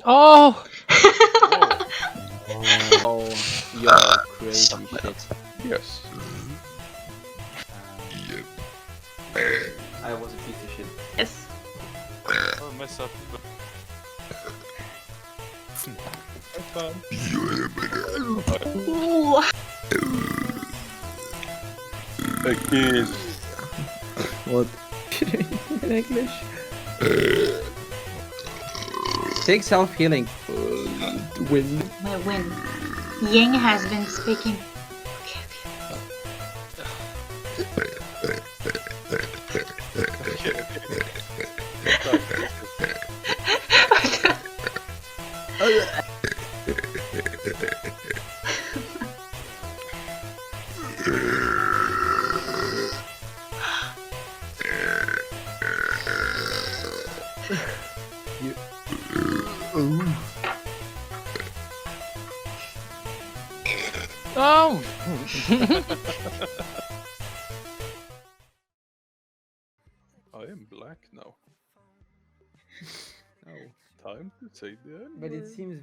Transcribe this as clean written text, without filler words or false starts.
Oh! Oh, yo, crazy shit. Yes. I was a piece of shit. Yes. I'll mess up. Ooh. A kid. What? In English? Take self-healing. Win. My win. Ying has been speaking. Oh! I am black now. Oh. Time to say the N But it word. seems